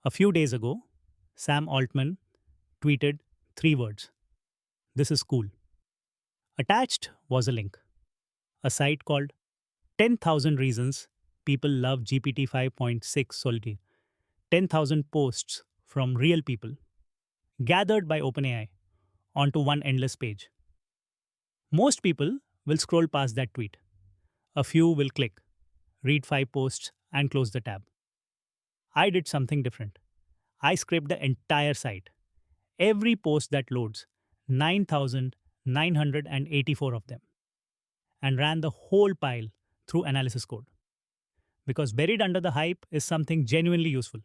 A few days ago, Sam Altman tweeted three words: "This is cool." Attached was a link, a site called 10,000 Reasons People Love GPT 5.6 Sol. 10,000 posts from real people gathered by OpenAI onto one endless page. Most people will scroll past that tweet. A few will click, read 5 posts, and close the tab. I did something different. I scraped the entire site, every post that loads, 9,984 of them, and ran the whole pile through analysis code. Because buried under the hype is something genuinely useful: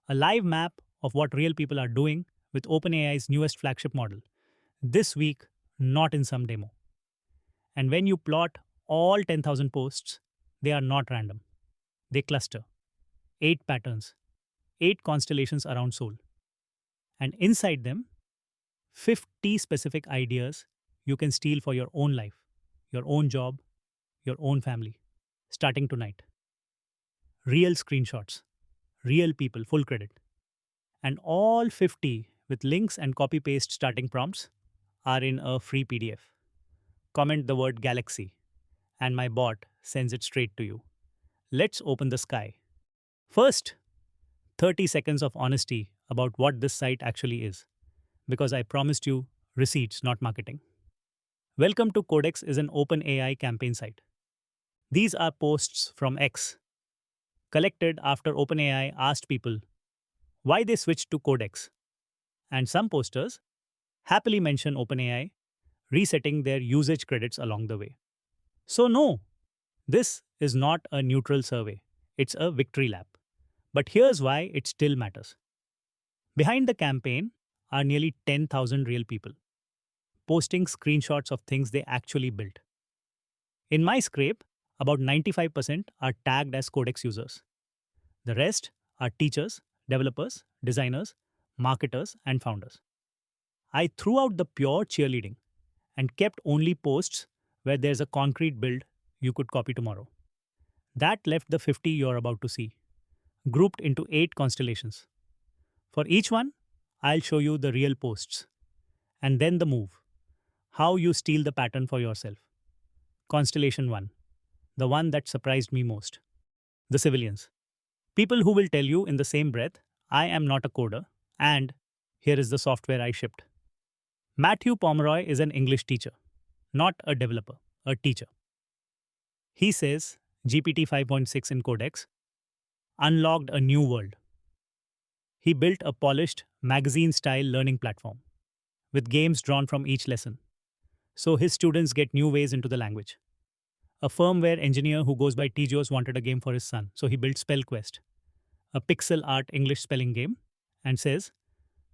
a live map of what real people are doing with OpenAI's newest flagship model. This week, not in some demo. And when you plot all 10,000 posts, they are not random. They cluster: 8 patterns, 8 constellations around Sol. And inside them, 50 specific ideas you can steal for your own life, your own job, your own family, starting tonight. Real screenshots, real people, full credit. And all 50 with links and copy paste starting prompts are in a free PDF. Comment the word Galaxy, and my bot sends it straight to you. Let's open the sky. First, 30 seconds of honesty about what this site actually is, because I promised you receipts, not marketing. Welcome to Codex is an OpenAI campaign site. These are posts from X, collected after OpenAI asked people why they switched to Codex. And some posters happily mention OpenAI resetting their usage credits along the way. So no, this is not a neutral survey. It's a victory lap. But here's why it still matters. Behind the campaign are nearly 10,000 real people, posting screenshots of things they actually built. In my scrape, about 95% are tagged as Codex users. The rest are teachers, developers, designers, marketers, and founders. I threw out the pure cheerleading and kept only posts where there's a concrete build you could copy tomorrow. That left the 50 you're about to see, grouped into 8 constellations. For each one, I'll show you the real posts. And then the move: how you steal the pattern for yourself. Constellation 1, the one that surprised me most. The civilians. People who will tell you in the same breath, I am not a coder, and here is the software I shipped. Matthew Pomeroy is an English teacher, not a developer, a teacher. He says GPT 5.6 in Codex unlocked a new world. He built a polished, magazine-style learning platform with games drawn from each lesson, so his students get new ways into the language. A firmware engineer who goes by Tijos wanted a game for his son, so he built SpellQuest, a pixel art English spelling game, and says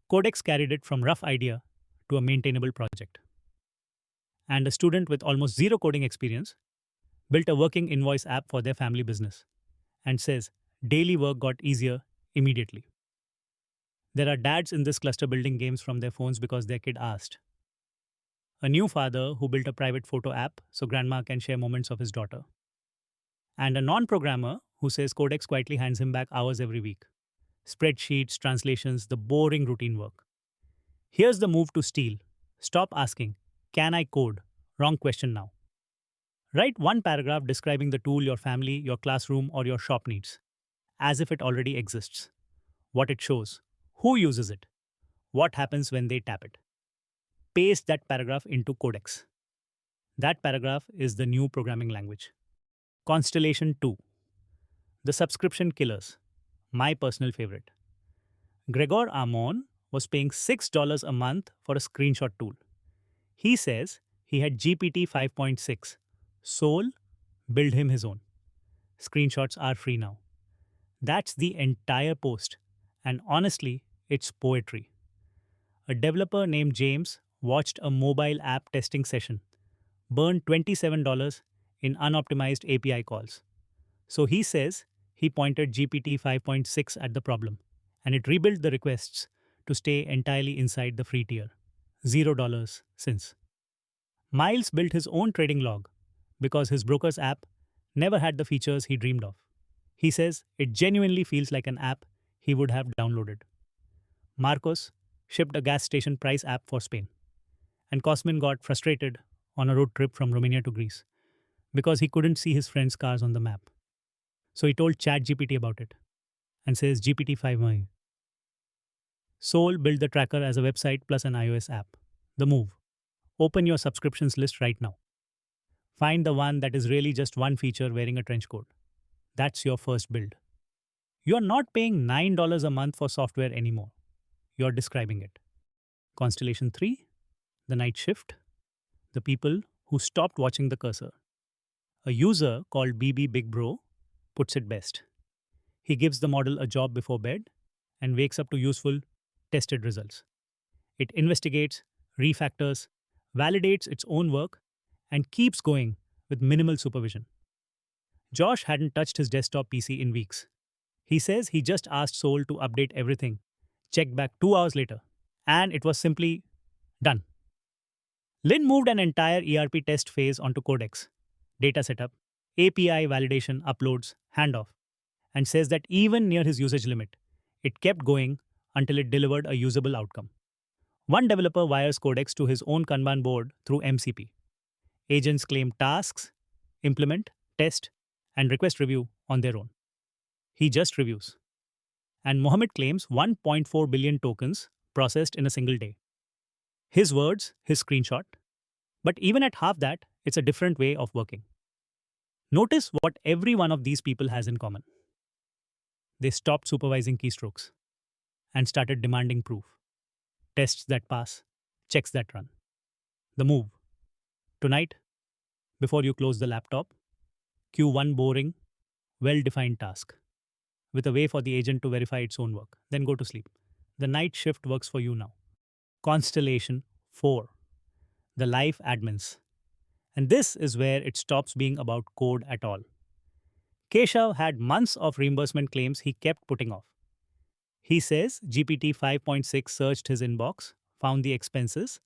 Codex carried it from rough idea to a maintainable project. And a student with almost zero coding experience built a working invoice app for their family business and says daily work got easier immediately. There are dads in this cluster building games from their phones because their kid asked. A new father who built a private photo app so grandma can share moments of his daughter. And a non-programmer who says Codex quietly hands him back hours every week. Spreadsheets, translations, the boring routine work. Here's the move to steal. Stop asking, can I code? Wrong question now. Write one paragraph describing the tool your family, your classroom, or your shop needs, as if it already exists. What it shows, who uses it, what happens when they tap it. Paste that paragraph into Codex. That paragraph is the new programming language. Constellation 2. The subscription killers. My personal favorite. Gregor Amon was paying $6 a month for a screenshot tool. He says he had GPT 5.6 Sol build him his own. Screenshots are free now. That's the entire post, and honestly, it's poetry. A developer named James watched a mobile app testing session, burned $27 in unoptimized API calls. So he says he pointed GPT 5.6 at the problem, and it rebuilt the requests to stay entirely inside the free tier. $0 since. Miles built his own trading log because his broker's app never had the features he dreamed of. He says it genuinely feels like an app he would have downloaded. Marcos shipped a gas station price app for Spain, and Cosmin got frustrated on a road trip from Romania to Greece because he couldn't see his friends' cars on the map. So he told ChatGPT about it and says GPT-5. Sol built the tracker as a website plus an iOS app. The move. Open your subscriptions list right now. Find the one that is really just one feature wearing a trench coat. That's your first build. You are not paying $9 a month for software anymore. You're describing it. Constellation 3, the night shift, the people who stopped watching the cursor. A user called BB Big Bro puts it best. He gives the model a job before bed and wakes up to useful, tested results. It investigates, refactors, validates its own work, and keeps going with minimal supervision. Josh hadn't touched his desktop PC in weeks. He says he just asked Sol to update everything, checked back 2 hours later, and it was simply done. Lynn moved an entire ERP test phase onto Codex, data setup, API validation, uploads, handoff, and says that even near his usage limit, it kept going until it delivered a usable outcome. One developer wires Codex to his own Kanban board through MCP. Agents claim tasks, implement, test, and request review on their own. He just reviews. And Mohammed claims 1.4 billion tokens processed in a single day. His words, his screenshot. But even at half that, it's a different way of working. Notice what every one of these people has in common. They stopped supervising keystrokes and started demanding proof. Tests that pass, checks that run. The move. Tonight, before you close the laptop, queue one boring, well-defined task with a way for the agent to verify its own work. Then go to sleep. The night shift works for you now. Constellation 4. The life admins. And this is where it stops being about code at all. Keshav had months of reimbursement claims he kept putting off. He says GPT 5.6 searched his inbox, found the expenses,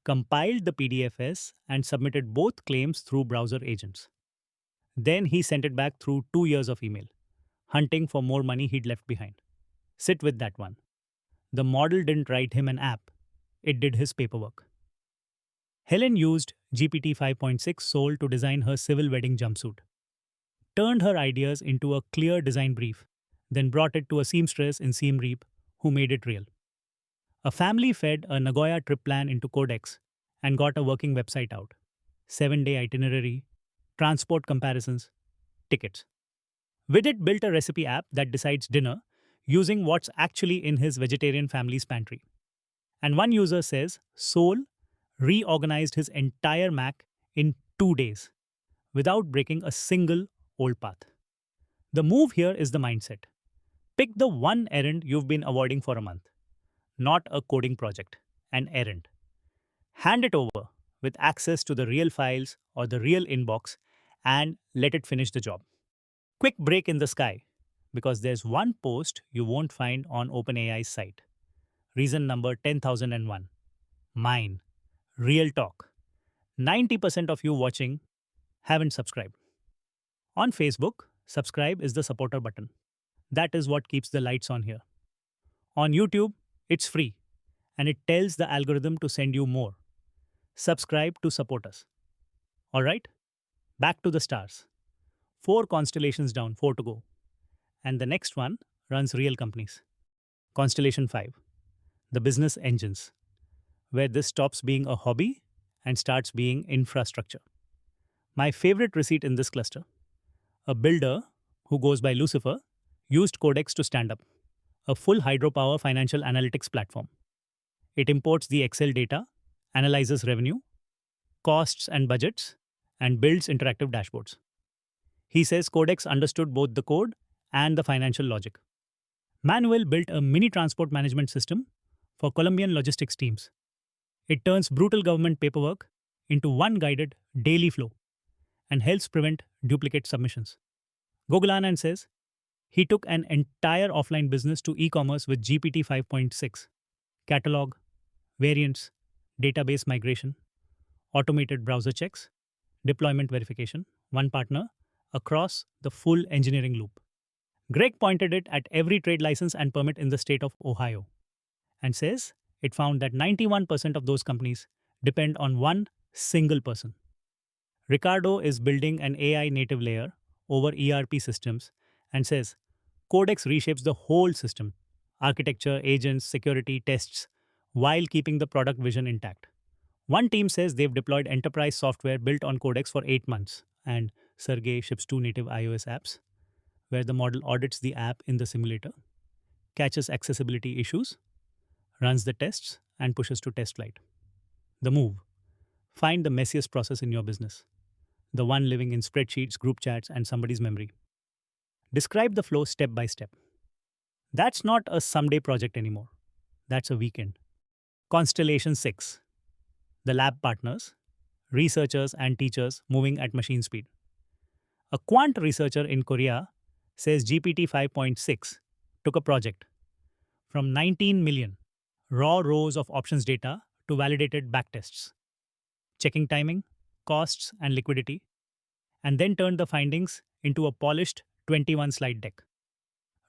compiled the PDFs, and submitted both claims through browser agents. Then he sent it back through 2 years of email, hunting for more money he'd left behind. Sit with that one. The model didn't write him an app, it did his paperwork. Helen used GPT 5.6 Sol to design her civil wedding jumpsuit, turned her ideas into a clear design brief, then brought it to a seamstress in Siem Reap who made it real. A family fed a Nagoya trip plan into Codex and got a working website out. 7-day itinerary, transport comparisons, tickets. Vidit built a recipe app that decides dinner using what's actually in his vegetarian family's pantry. And one user says Sol reorganized his entire Mac in 2 days without breaking a single old path. The move here is the mindset. Pick the one errand you've been avoiding for a month, not a coding project, an errand. Hand it over with access to the real files or the real inbox and let it finish the job. Quick break in the sky, because there's one post you won't find on OpenAI's site. Reason number 10,001. Mine. Real talk. 90% of you watching haven't subscribed. On Facebook, subscribe is the supporter button. That is what keeps the lights on here. On YouTube, it's free, and it tells the algorithm to send you more. Subscribe to support us. Alright, back to the stars. 4 constellations down, 4 to go. And the next one runs real companies. Constellation 5, the business engines, where this stops being a hobby and starts being infrastructure. My favorite receipt in this cluster: a builder who goes by Lucifer used Codex to stand up a full hydropower financial analytics platform. It imports the Excel data, analyzes revenue, costs and budgets, and builds interactive dashboards. He says Codex understood both the code and the financial logic. Manuel built a mini transport management system for Colombian logistics teams. It turns brutal government paperwork into one guided daily flow and helps prevent duplicate submissions. Gogulanand says he took an entire offline business to e-commerce with GPT 5.6, catalog, variants, database migration, automated browser checks, deployment verification, one partner across the full engineering loop. Greg pointed it at every trade license and permit in the state of Ohio and says it found that 91% of those companies depend on one single person. Ricardo is building an AI native layer over ERP systems and says Codex reshapes the whole system architecture, agents, security, tests while keeping the product vision intact. One team says they've deployed enterprise software built on Codex for 8 months, and Sergey ships 2 native iOS apps where the model audits the app in the simulator, catches accessibility issues, runs the tests, and pushes to test flight. The move: find the messiest process in your business, the one living in spreadsheets, group chats, and somebody's memory. Describe the flow step by step. That's not a someday project anymore. That's a weekend. Constellation 6. The lab partners, researchers, and teachers moving at machine speed. A quant researcher in Korea says GPT 5.6 took a project from 19 million raw rows of options data to validated backtests, checking timing, costs, and liquidity, and then turned the findings into a polished 21 slide deck.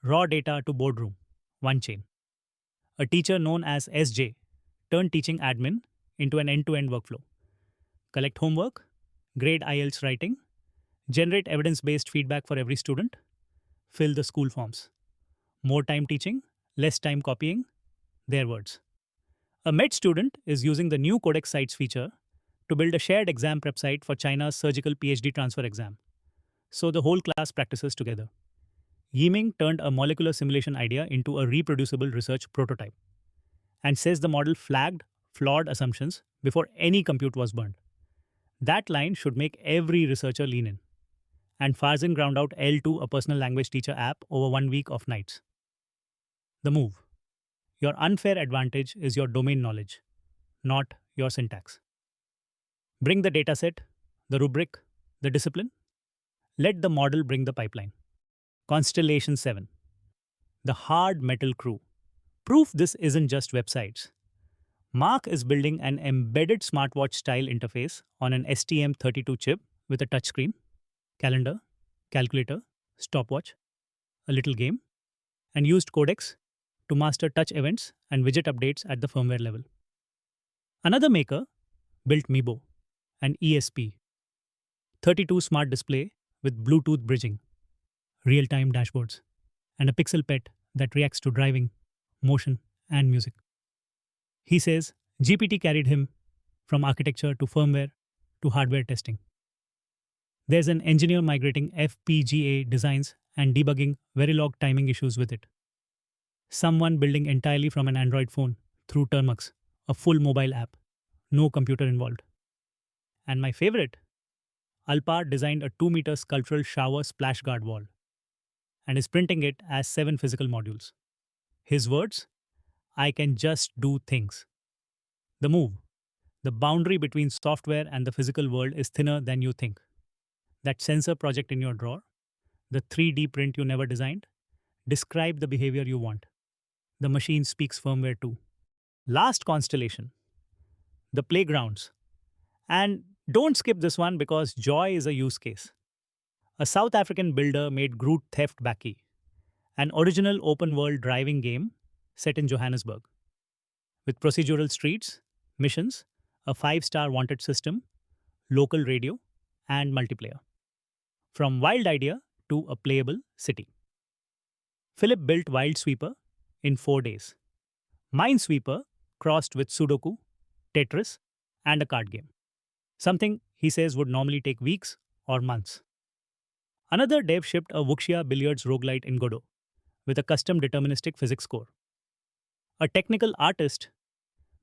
Raw data to boardroom, one chain. A teacher known as SJ turned teaching admin into an end to end workflow. Collect homework, grade IELTS writing, generate evidence based feedback for every student, fill the school forms. More time teaching, less time copying, their words. A med student is using the new Codex Sites feature to build a shared exam prep site for China's surgical PhD transfer exam, so the whole class practices together. Yiming turned a molecular simulation idea into a reproducible research prototype and says the model flagged flawed assumptions before any compute was burned. That line should make every researcher lean in. And Farzin ground out L2, a personal language teacher app, over 1 week of nights. The move: your unfair advantage is your domain knowledge, not your syntax. Bring the dataset, the rubric, the discipline. Let the model bring the pipeline. Constellation 7. The hard metal crew. Proof this isn't just websites. Mark is building an embedded smartwatch style interface on an STM32 chip with a touchscreen, calendar, calculator, stopwatch, a little game, and used Codex to master touch events and widget updates at the firmware level. Another maker built Mibo, an ESP, 32 smart display with Bluetooth bridging, real-time dashboards, and a pixel pet that reacts to driving, motion, and music. He says GPT carried him from architecture to firmware to hardware testing. There's an engineer migrating FPGA designs and debugging Verilog timing issues with it. Someone building entirely from an Android phone through Termux, a full mobile app, no computer involved. And my favorite, Alpar designed a 2-meter sculptural shower splash guard wall and is printing it as 7 physical modules. His words: I can just do things. The move: the boundary between software and the physical world is thinner than you think. That sensor project in your drawer, the 3D print you never designed, describe the behavior you want. The machine speaks firmware too. Last constellation: the playgrounds. And don't skip this one because joy is a use case. A South African builder made Groot Theft Backy, an original open world driving game set in Johannesburg. With procedural streets, missions, a 5-star wanted system, local radio, and multiplayer. From wild idea to a playable city. Philip built Wild Sweeper in 4 days. Minesweeper crossed with Sudoku, Tetris, and a card game. Something he says would normally take weeks or months. Another dev shipped a Wuxia Billiards roguelite in Godot with a custom deterministic physics score. A technical artist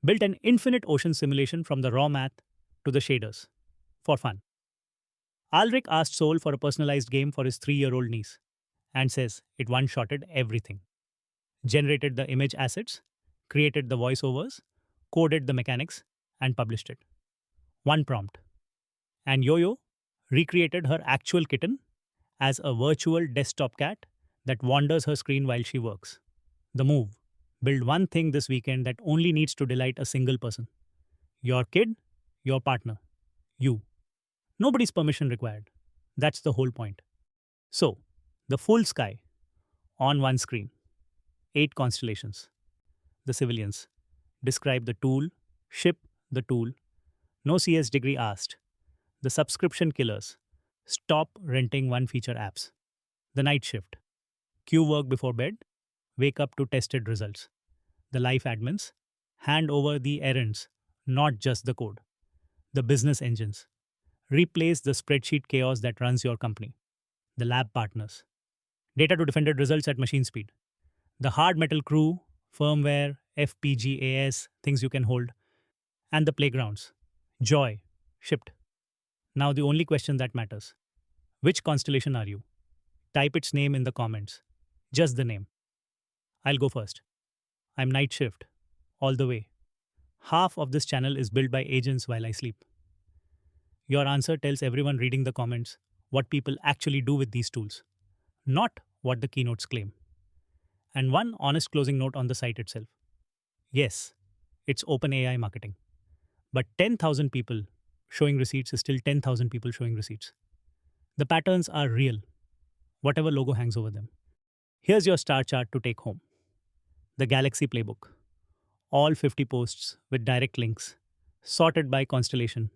built an infinite ocean simulation from the raw math to the shaders for fun. Alric asked Sol for a personalized game for his 3-year-old niece and says it one-shotted everything. Generated the image assets, created the voiceovers, coded the mechanics, and published it. One prompt. And Yo-Yo recreated her actual kitten as a virtual desktop cat that wanders her screen while she works. The move: build one thing this weekend that only needs to delight a single person. Your kid, your partner, you. Nobody's permission required. That's the whole point. So, the full sky, On one screen, 8 constellations. The civilians. Describe the tool, ship the tool, no CS degree asked. The subscription killers. Stop renting one feature apps. The night shift. Queue work before bed, wake up to tested results. The life admins. Hand over the errands, not just the code. The business engines. Replace the spreadsheet chaos that runs your company. The lab partners. Data to defended results at machine speed. The hard metal crew, firmware, FPGAs, things you can hold, and the playgrounds. Joy, shipped. Now, the only question that matters: which constellation are you? Type its name in the comments. Just the name. I'll go first. I'm Night Shift, all the way. Half of this channel is built by agents while I sleep. Your answer tells everyone reading the comments what people actually do with these tools, not what the keynotes claim. And one honest closing note on the site itself. Yes, it's OpenAI marketing. But 10,000 people showing receipts is still 10,000 people showing receipts. The patterns are real, whatever logo hangs over them. Here's your star chart to take home: the Galaxy Playbook, all 50 posts with direct links, sorted by constellation,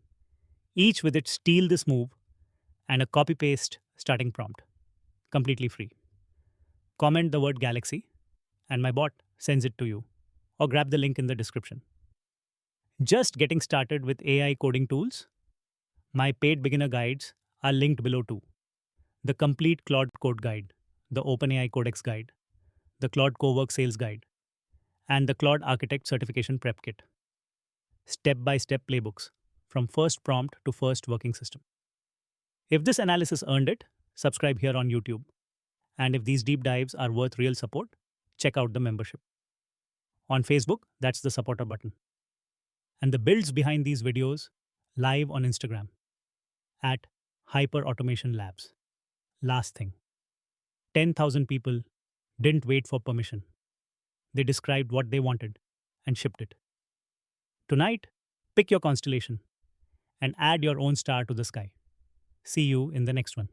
each with its steal this move and a copy paste starting prompt, completely free. Comment the word Galaxy, and my bot sends it to you, or grab the link in the description. Just getting started with AI coding tools? My paid beginner guides are linked below too. The complete Claude Code Guide, the OpenAI Codex Guide, the Claude Cowork Sales Guide, and the Claude Architect Certification Prep Kit. Step-by-step playbooks from first prompt to first working system. If this analysis earned it, subscribe here on YouTube. And if these deep dives are worth real support, check out the membership. On Facebook, that's the supporter button. And the builds behind these videos live on Instagram at Hyperautomation Labs. Last thing: 10,000 people didn't wait for permission. They described what they wanted and shipped it. Tonight, pick your constellation and add your own star to the sky. See you in the next one.